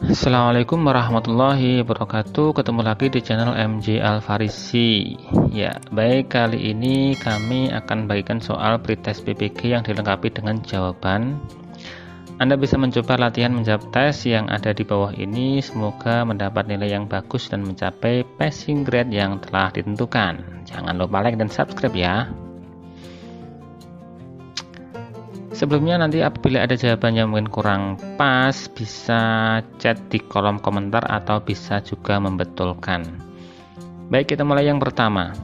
Assalamualaikum warahmatullahi wabarakatuh. Ketemu lagi di channel MJ Alfarisi. Ya, baik, kali ini kami akan bagikan soal pretest PPG yang dilengkapi dengan jawaban. Anda bisa mencoba latihan menjawab tes yang ada di bawah ini. Semoga mendapat nilai yang bagus dan mencapai passing grade yang telah ditentukan. Jangan lupa like dan subscribe ya. Sebelumnya, nanti apabila ada jawaban yang mungkin kurang pas, bisa chat di kolom komentar atau bisa juga membetulkan. Baik, kita mulai yang pertama.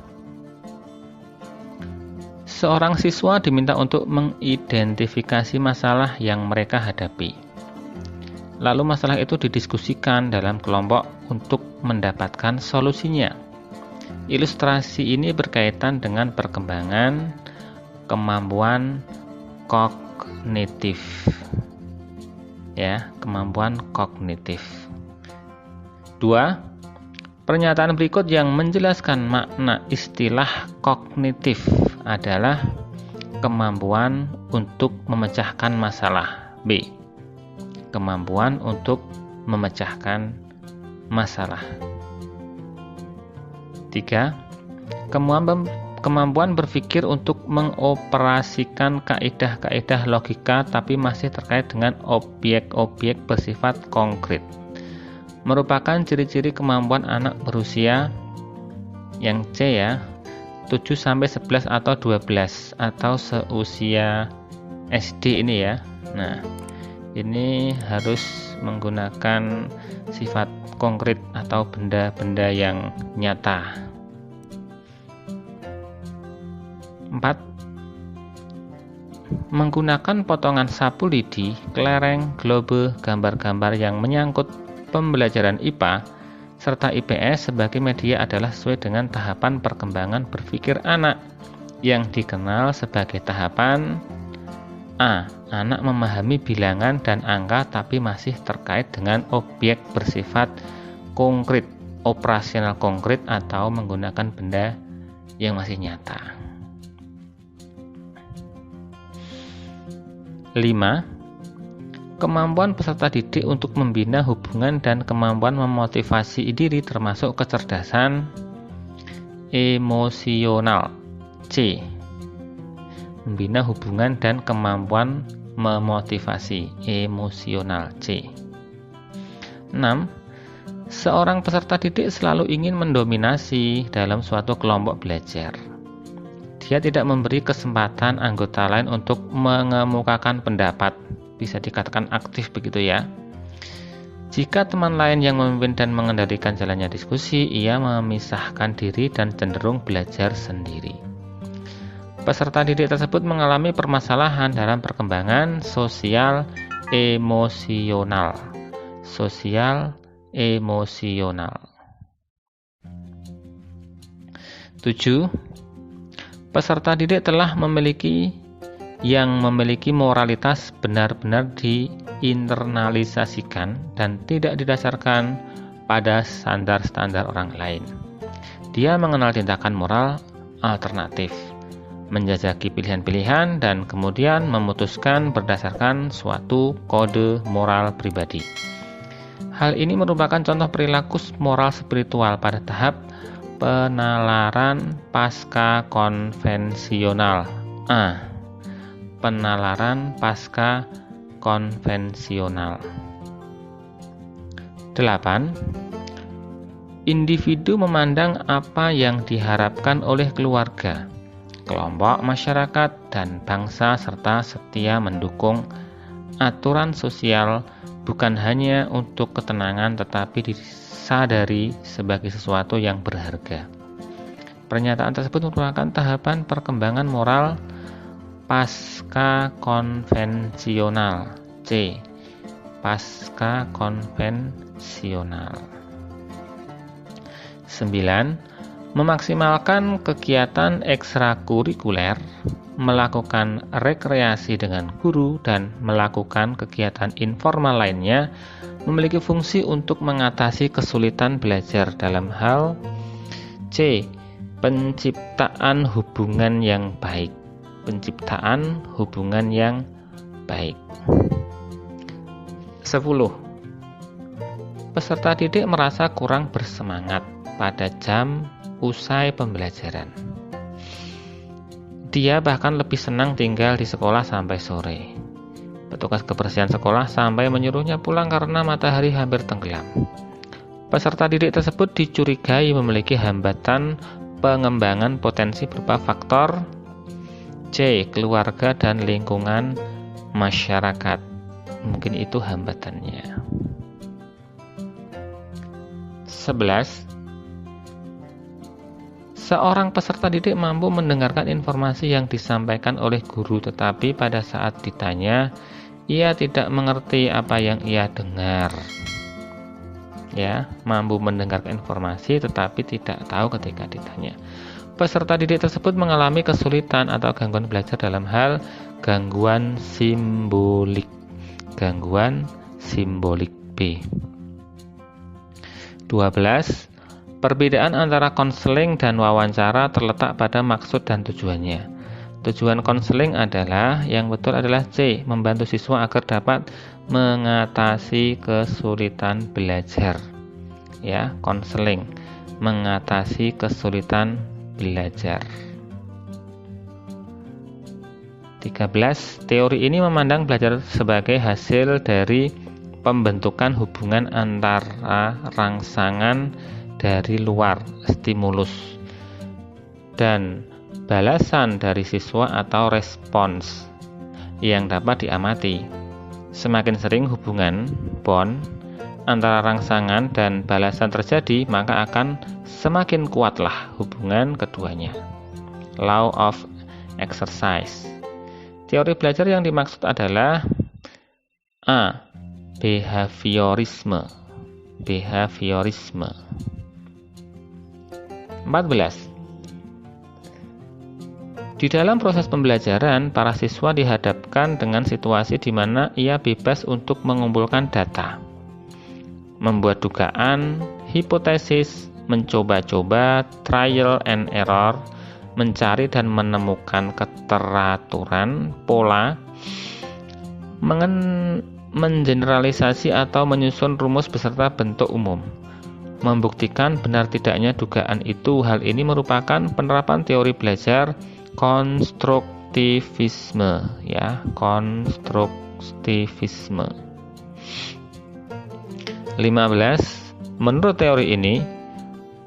Seorang siswa diminta untuk mengidentifikasi masalah yang mereka hadapi. Lalu masalah itu didiskusikan dalam kelompok untuk mendapatkan solusinya. Ilustrasi ini berkaitan dengan perkembangan kemampuan kognitif, ya, kemampuan kognitif. 2. Pernyataan berikut yang menjelaskan makna istilah kognitif adalah kemampuan untuk memecahkan masalah. B. Kemampuan untuk memecahkan masalah. 3. Kemampuan berpikir untuk mengoperasikan kaidah-kaidah logika tapi masih terkait dengan objek-objek bersifat konkret. Merupakan ciri-ciri kemampuan anak berusia yang C, ya, 7-11 atau 12 atau seusia SD ini, ya. Nah, ini harus menggunakan sifat konkret atau benda-benda yang nyata. 4. Menggunakan potongan sapu lidi, kelereng, globe, gambar-gambar yang menyangkut pembelajaran IPA serta IPS sebagai media adalah sesuai dengan tahapan perkembangan berpikir anak yang dikenal sebagai tahapan A. Anak memahami bilangan dan angka tapi masih terkait dengan objek bersifat konkret, operasional konkret atau menggunakan benda yang masih nyata. 5. Kemampuan peserta didik untuk membina hubungan dan kemampuan memotivasi diri termasuk kecerdasan emosional. C. Membina hubungan dan kemampuan memotivasi emosional. C. 6. Seorang peserta didik selalu ingin mendominasi dalam suatu kelompok belajar. Dia tidak memberi kesempatan anggota lain untuk mengemukakan pendapat. Bisa dikatakan aktif begitu, ya. Jika teman lain yang memimpin dan mengendalikan jalannya diskusi, ia memisahkan diri dan cenderung belajar sendiri. Peserta didik tersebut mengalami permasalahan dalam perkembangan sosial emosional. Sosial emosional. 7. Peserta didik telah memiliki moralitas benar-benar diinternalisasikan dan tidak didasarkan pada standar-standar orang lain. Dia mengenal tindakan moral alternatif, menjajaki pilihan-pilihan, dan kemudian memutuskan berdasarkan suatu kode moral pribadi. Hal ini merupakan contoh perilaku moral spiritual pada tahap penalaran pasca konvensional. A. Penalaran pasca konvensional. 8. Individu memandang apa yang diharapkan oleh keluarga, kelompok masyarakat, dan bangsa serta setia mendukung aturan sosial bukan hanya untuk ketenangan tetapi disadari sebagai sesuatu yang berharga. Pernyataan tersebut merupakan tahapan perkembangan moral pasca konvensional. C. Pasca konvensional. 9. Memaksimalkan kegiatan ekstrakurikuler, melakukan rekreasi dengan guru, dan melakukan kegiatan informal lainnya memiliki fungsi untuk mengatasi kesulitan belajar dalam hal C. Penciptaan hubungan yang baik. Penciptaan hubungan yang baik. 10. Peserta didik merasa kurang bersemangat pada jam usai pembelajaran. Dia bahkan lebih senang tinggal di sekolah sampai sore. Petugas kebersihan sekolah sampai menyuruhnya pulang karena matahari hampir tenggelam. Peserta didik tersebut dicurigai memiliki hambatan pengembangan potensi berupa faktor C. Keluarga dan lingkungan masyarakat. Mungkin itu hambatannya. 11. Seorang peserta didik mampu mendengarkan informasi yang disampaikan oleh guru, tetapi pada saat ditanya, ia tidak mengerti apa yang ia dengar. Ya, mampu mendengarkan informasi tetapi tidak tahu ketika ditanya. Peserta didik tersebut mengalami kesulitan atau gangguan belajar dalam hal gangguan simbolik. Gangguan simbolik B. 12. Perbedaan antara konseling dan wawancara terletak pada maksud dan tujuannya. Tujuan konseling adalah, yang betul adalah C. Membantu siswa agar dapat mengatasi kesulitan belajar. Ya, konseling mengatasi kesulitan belajar. 13. Teori ini memandang belajar sebagai hasil dari pembentukan hubungan antara rangsangan dari luar, stimulus, dan balasan dari siswa atau respons yang dapat diamati. Semakin sering hubungan bond antara rangsangan dan balasan terjadi, maka akan semakin kuatlah hubungan keduanya. Law of exercise. Teori belajar yang dimaksud adalah A. Behaviorisme. 14. Di dalam proses pembelajaran, para siswa dihadapkan dengan situasi di mana ia bebas untuk mengumpulkan data, membuat dugaan, hipotesis, mencoba-coba, trial and error, mencari dan menemukan keteraturan, pola, mengeneralisasi atau menyusun rumus beserta bentuk umum, membuktikan benar tidaknya dugaan itu. Hal ini merupakan penerapan teori belajar konstruktivisme, ya, konstruktivisme. 15. Menurut teori ini,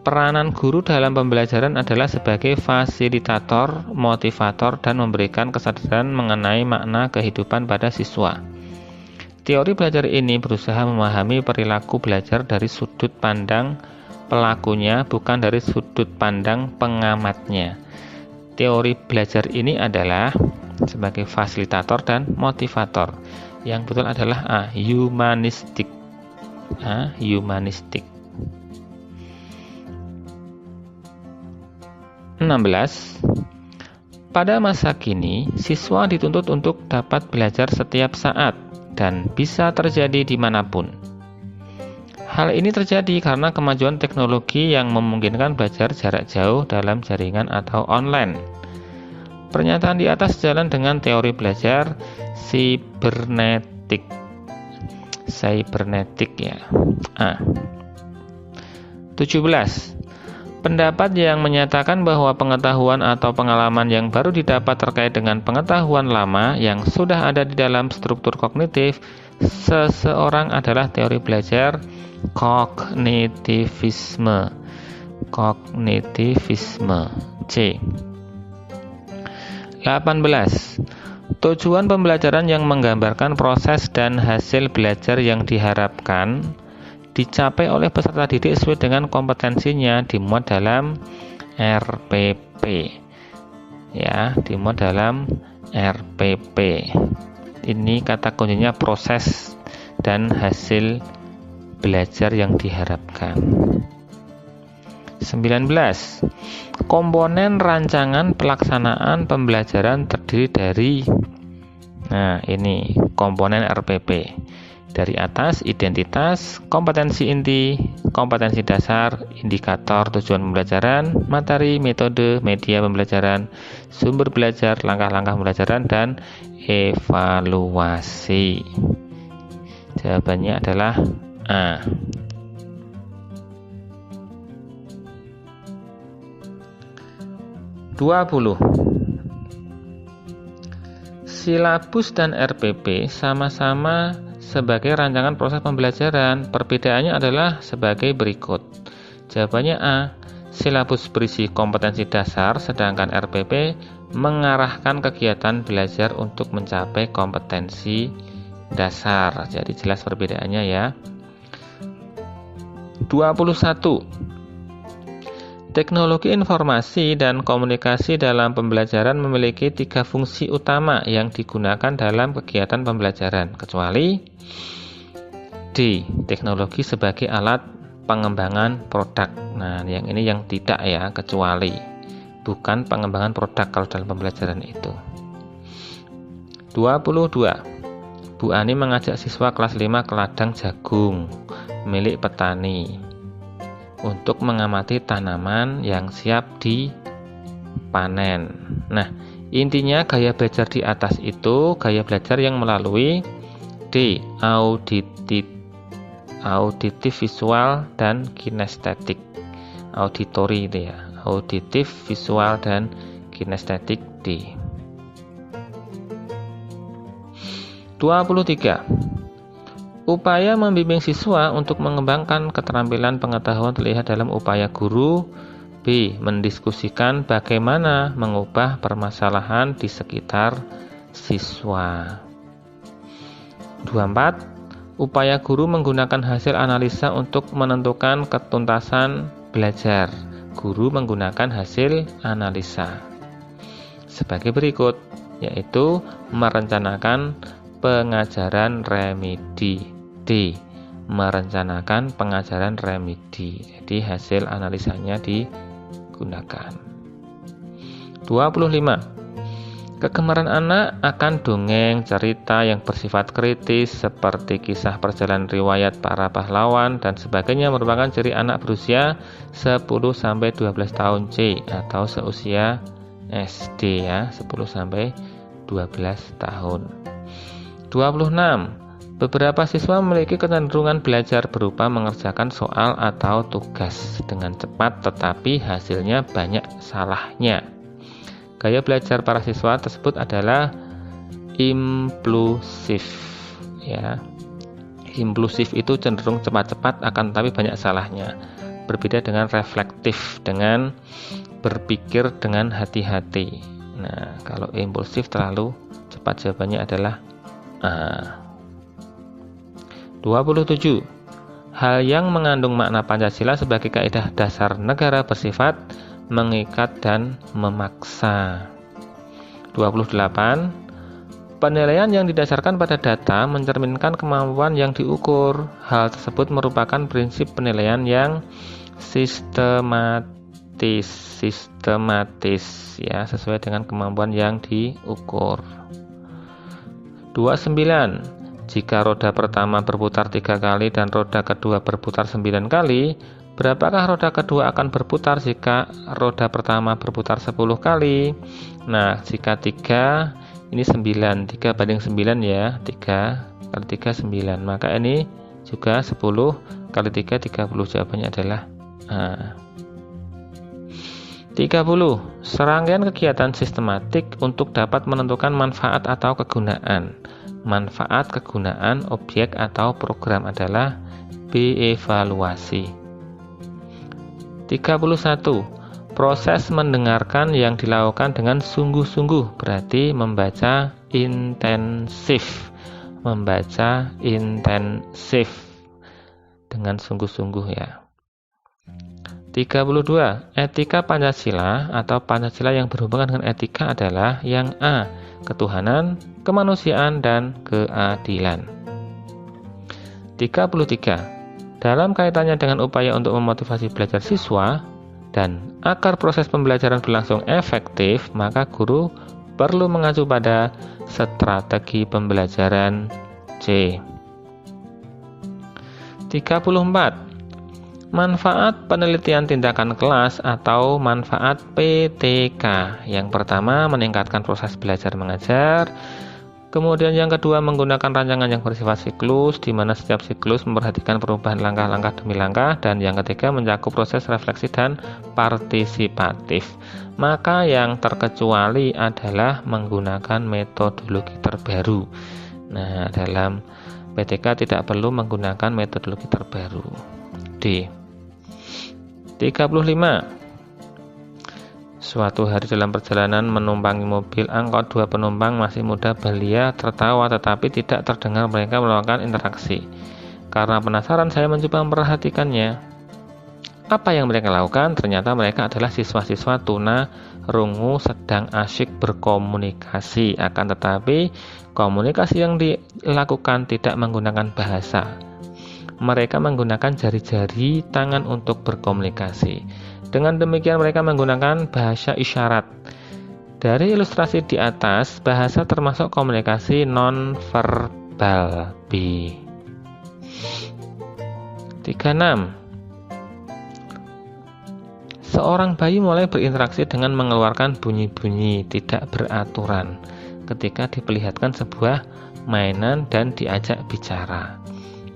peranan guru dalam pembelajaran adalah sebagai fasilitator, motivator, dan memberikan kesadaran mengenai makna kehidupan pada siswa. Teori belajar ini berusaha memahami perilaku belajar dari sudut pandang pelakunya, bukan dari sudut pandang pengamatnya. Teori belajar ini adalah sebagai fasilitator dan motivator. Yang betul adalah A. Humanistik. A. Humanistik. 16. Pada masa kini, siswa dituntut untuk dapat belajar setiap saat dan bisa terjadi dimanapun. Hal ini terjadi karena kemajuan teknologi yang memungkinkan belajar jarak jauh dalam jaringan atau online. Pernyataan di atas sejalan dengan teori belajar sibernetik. Cybernetik, ya. A. 17. Pendapat yang menyatakan bahwa pengetahuan atau pengalaman yang baru didapat terkait dengan pengetahuan lama yang sudah ada di dalam struktur kognitif seseorang adalah teori belajar kognitivisme. Kognitivisme. C. 18. Tujuan pembelajaran yang menggambarkan proses dan hasil belajar yang diharapkan dicapai oleh peserta didik sesuai dengan kompetensinya, dimuat dalam RPP. Ya, dimuat dalam RPP. Ini kata kuncinya proses dan hasil belajar yang diharapkan. 19. Komponen rancangan pelaksanaan pembelajaran terdiri dari, nah ini komponen RPP. Dari atas, identitas, kompetensi inti, kompetensi dasar, indikator tujuan pembelajaran, materi, metode, media pembelajaran, sumber belajar, langkah-langkah pembelajaran, dan evaluasi. Jawabannya adalah A. 20. Silabus dan RPP sama-sama sebagai rancangan proses pembelajaran. Perbedaannya adalah sebagai berikut. Jawabannya A. Silabus berisi kompetensi dasar, sedangkan RPP mengarahkan kegiatan belajar untuk mencapai kompetensi dasar. Jadi jelas perbedaannya ya. 21. Teknologi informasi dan komunikasi dalam pembelajaran memiliki 3 fungsi utama yang digunakan dalam kegiatan pembelajaran, kecuali D. Teknologi sebagai alat pengembangan produk. Nah, yang ini yang tidak ya, kecuali. Bukan pengembangan produk kalau dalam pembelajaran itu. 22. Bu Ani mengajak siswa kelas 5 ke ladang jagung milik petani untuk mengamati tanaman yang siap dipanen. Nah, intinya gaya belajar di atas itu gaya belajar yang melalui D. Auditif, visual, dan kinestetik. Auditory itu ya. Auditif, visual, dan kinestetik D. 23. Upaya membimbing siswa untuk mengembangkan keterampilan pengetahuan terlihat dalam upaya guru. B. Mendiskusikan bagaimana mengubah permasalahan di sekitar siswa. 24. Upaya guru menggunakan hasil analisa untuk menentukan ketuntasan belajar. Guru menggunakan hasil analisa sebagai berikut, yaitu merencanakan pengajaran remedi. D. Merencanakan pengajaran remedi. Jadi hasil analisanya digunakan. 25. Kegemaran anak akan dongeng cerita yang bersifat kritis seperti kisah perjalanan riwayat para pahlawan dan sebagainya merupakan ciri anak berusia 10-12 tahun C atau seusia SD ya, 10-12 tahun. 26. Beberapa siswa memiliki kecenderungan belajar berupa mengerjakan soal atau tugas dengan cepat tetapi hasilnya banyak salahnya. Gaya belajar para siswa tersebut adalah impulsif ya. Impulsif itu cenderung cepat-cepat akan tetapi banyak salahnya. Berbeda dengan reflektif, dengan berpikir dengan hati-hati. Nah, kalau impulsif terlalu cepat, jawabannya adalah A. 27. Hal yang mengandung makna Pancasila sebagai kaidah dasar negara bersifat mengikat dan memaksa. 28. Penilaian yang didasarkan pada data mencerminkan kemampuan yang diukur. Hal tersebut merupakan prinsip penilaian yang sistematis ya, sesuai dengan kemampuan yang diukur. 29. Jika roda pertama berputar 3 kali dan roda kedua berputar 9 kali, berapakah roda kedua akan berputar jika roda pertama berputar 10 kali? Nah, jika 3, ini 9, 3 banding 9 ya, 3 kali 3 9, maka ini juga 10 kali 3 30, jawabannya adalah A. 30. Serangkaian kegiatan sistematik untuk dapat menentukan manfaat atau kegunaan. Manfaat, kegunaan, objek atau program adalah B. Evaluasi. 31. Proses mendengarkan yang dilakukan dengan sungguh-sungguh berarti membaca intensif. Membaca intensif dengan sungguh-sungguh ya. 32. Etika Pancasila atau Pancasila yang berhubungan dengan etika adalah yang A. Ketuhanan, kemanusiaan, dan keadilan. 33. Dalam kaitannya dengan upaya untuk memotivasi belajar siswa dan agar proses pembelajaran berlangsung efektif, maka guru perlu mengacu pada strategi pembelajaran C. 34. Manfaat penelitian tindakan kelas atau manfaat PTK. Yang pertama, meningkatkan proses belajar mengajar. Kemudian yang kedua, menggunakan rancangan yang bersifat siklus, di mana setiap siklus memperhatikan perubahan langkah-langkah demi langkah. Dan yang ketiga, mencakup proses refleksi dan partisipatif. Maka yang terkecuali adalah menggunakan metodologi terbaru. Nah, dalam PTK tidak perlu menggunakan metodologi terbaru. D. 35. Suatu hari dalam perjalanan menumpangi mobil angkot, dua penumpang masih muda belia tertawa, tetapi tidak terdengar mereka melakukan interaksi. Karena penasaran, saya mencoba memperhatikannya. Apa yang mereka lakukan? Ternyata mereka adalah siswa-siswa tuna rungu sedang asyik berkomunikasi. Akan tetapi komunikasi yang dilakukan tidak menggunakan bahasa. Mereka menggunakan jari-jari tangan untuk berkomunikasi. Dengan demikian mereka menggunakan bahasa isyarat. Dari ilustrasi di atas, bahasa termasuk komunikasi non-verbal. B. 36. Seorang bayi mulai berinteraksi dengan mengeluarkan bunyi-bunyi tidak beraturan ketika diperlihatkan sebuah mainan dan diajak bicara.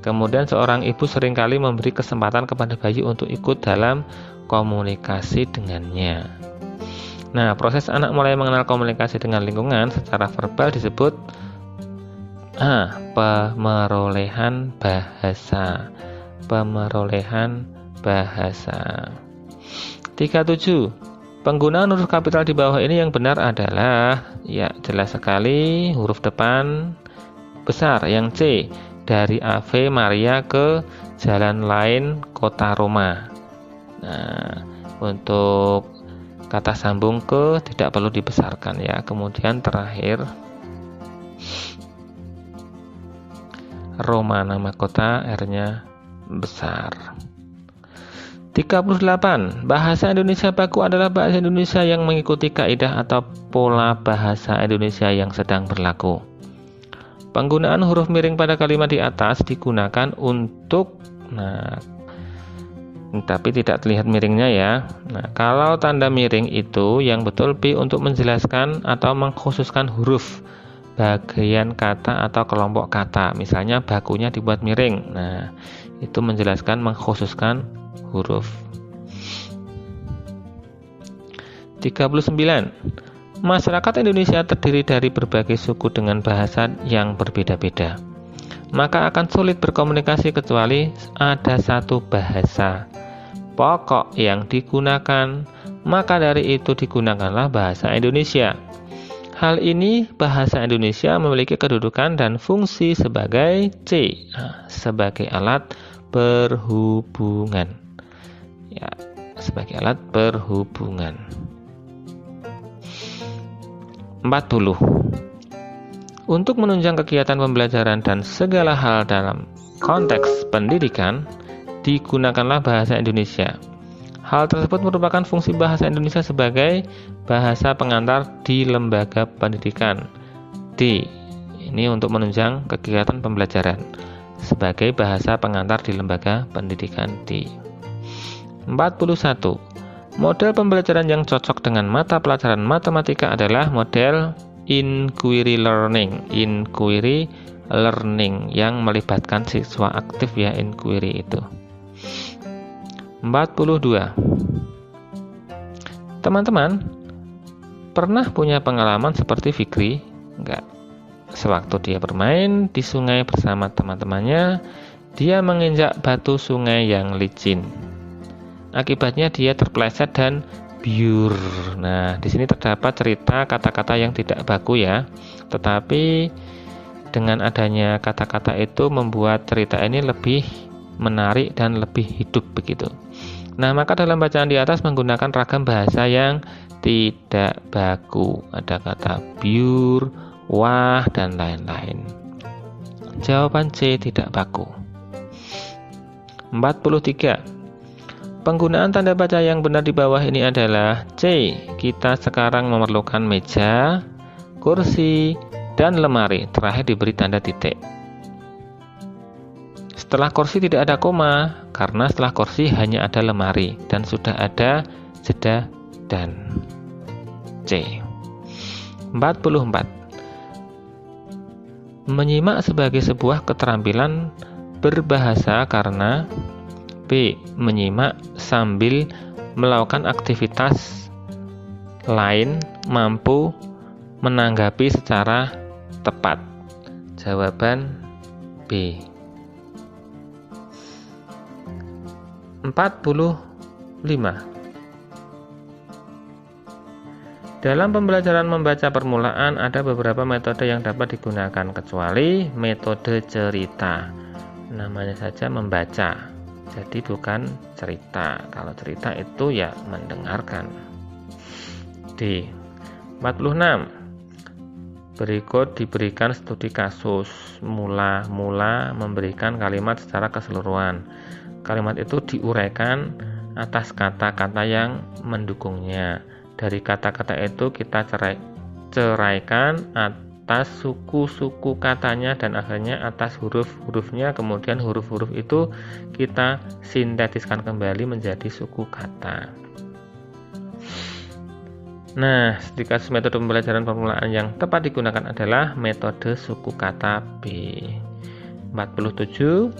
Kemudian seorang ibu seringkali memberi kesempatan kepada bayi untuk ikut dalam komunikasi dengannya. Nah, proses anak mulai mengenal komunikasi dengan lingkungan secara verbal disebut pemerolehan bahasa. Pemerolehan bahasa. 37. Penggunaan huruf kapital di bawah ini yang benar adalah, ya jelas sekali, huruf depan besar yang C, dari Ave Maria ke jalan lain kota Roma. Nah, untuk kata sambung ke tidak perlu dibesarkan ya. Kemudian terakhir Roma nama kota, R-nya besar. 38. Bahasa Indonesia baku adalah bahasa Indonesia yang mengikuti kaidah atau pola bahasa Indonesia yang sedang berlaku. Penggunaan huruf miring pada kalimat di atas digunakan untuk tapi tidak terlihat miringnya ya. Nah, kalau tanda miring itu yang betul B untuk menjelaskan atau mengkhususkan huruf, bagian kata atau kelompok kata. Misalnya bakunya dibuat miring. Nah, itu menjelaskan mengkhususkan huruf. 39. Masyarakat Indonesia terdiri dari berbagai suku dengan bahasa yang berbeda-beda. Maka akan sulit berkomunikasi kecuali ada satu bahasa pokok yang digunakan, maka dari itu digunakanlah bahasa Indonesia. Hal ini bahasa Indonesia memiliki kedudukan dan fungsi sebagai C, sebagai alat berhubungan. Ya, sebagai alat berhubungan. 40. Untuk menunjang kegiatan pembelajaran dan segala hal dalam konteks pendidikan, digunakanlah bahasa Indonesia. Hal tersebut merupakan fungsi bahasa Indonesia sebagai bahasa pengantar di lembaga pendidikan. D. Ini untuk menunjang kegiatan pembelajaran sebagai bahasa pengantar di lembaga pendidikan. D. 41. Model pembelajaran yang cocok dengan mata pelajaran matematika adalah model inquiry learning. Inquiry learning yang melibatkan siswa aktif ya, inquiry itu. 42. Teman-teman pernah punya pengalaman seperti Fikri? Enggak. Sewaktu dia bermain di sungai bersama teman-temannya, dia menginjak batu sungai yang licin. Akibatnya dia terpeleset dan biur. Nah, di sini terdapat cerita kata-kata yang tidak baku ya. Tetapi dengan adanya kata-kata itu membuat cerita ini lebih menarik dan lebih hidup begitu. Nah, maka dalam bacaan di atas menggunakan ragam bahasa yang tidak baku. Ada kata biur, wah, dan lain-lain. Jawaban C tidak baku. 43. Penggunaan tanda baca yang benar di bawah ini adalah C. Kita sekarang memerlukan meja, kursi, dan lemari. Terakhir diberi tanda titik. Setelah kursi tidak ada koma, karena setelah kursi hanya ada lemari dan sudah ada jeda dan. C. 44. Menyimak sebagai sebuah keterampilan berbahasa karena B. Menyimak sambil melakukan aktivitas lain mampu menanggapi secara tepat. Jawaban B. 45. Dalam pembelajaran membaca permulaan ada beberapa metode yang dapat digunakan kecuali metode cerita. Namanya saja membaca, jadi bukan cerita. Kalau cerita itu ya mendengarkan. D. 46. Berikut diberikan studi kasus. Mula-mula memberikan kalimat secara keseluruhan. Kalimat itu diuraikan atas kata-kata yang mendukungnya. Dari kata-kata itu kita ceraikan atas suku-suku katanya dan akhirnya atas huruf-hurufnya. Kemudian huruf-huruf itu kita sintetiskan kembali menjadi suku kata. Nah, di kasus metode pembelajaran permulaan yang tepat digunakan adalah metode suku kata B. 47.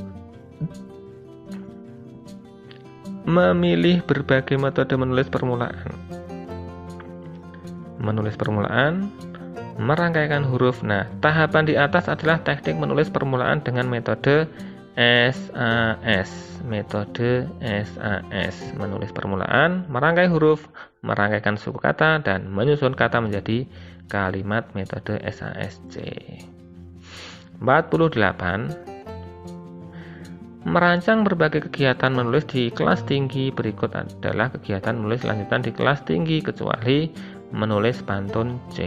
Memilih berbagai metode menulis permulaan. Menulis permulaan, merangkaikan huruf. Nah, tahapan di atas adalah teknik menulis permulaan dengan metode SAS. Metode SAS, menulis permulaan, merangkai huruf, merangkaikan suku kata, dan menyusun kata menjadi kalimat metode SASC. 48. Merancang berbagai kegiatan menulis di kelas tinggi. Berikut adalah kegiatan menulis lanjutan di kelas tinggi kecuali menulis pantun C.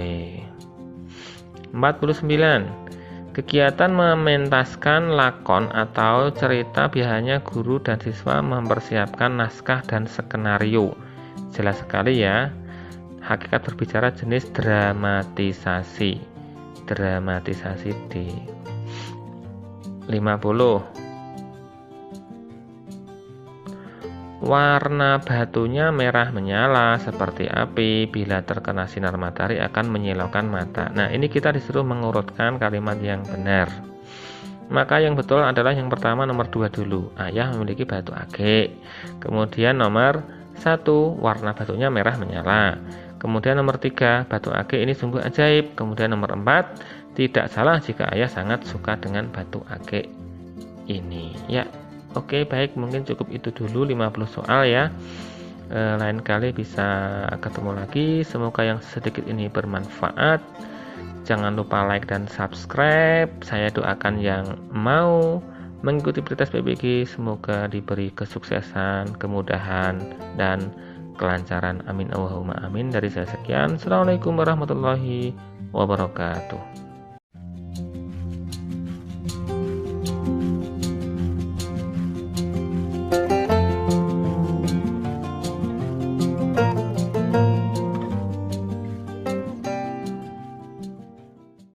49. Kegiatan mementaskan lakon atau cerita biasanya guru dan siswa mempersiapkan naskah dan skenario. Jelas sekali ya. Hakikat berbicara jenis dramatisasi. Dramatisasi D. 50. Warna batunya merah menyala seperti api, bila terkena sinar matahari akan menyilaukan mata. Nah, ini kita disuruh mengurutkan kalimat yang benar. Maka yang betul adalah yang pertama, nomor 2 dulu. Ayah memiliki batu ake. Kemudian nomor 1, warna batunya merah menyala. Kemudian nomor 3, batu ake ini sungguh ajaib. Kemudian nomor 4, tidak salah jika ayah sangat suka dengan batu ake ini. Ya. Oke, baik, mungkin cukup itu dulu 50 soal ya. Lain kali bisa ketemu lagi. Semoga yang sedikit ini bermanfaat. Jangan lupa like dan subscribe. Saya doakan yang mau mengikuti pretest PBG semoga diberi kesuksesan, kemudahan, dan kelancaran. Amin Allahumma amin. Dari saya sekian. Assalamualaikum warahmatullahi wabarakatuh.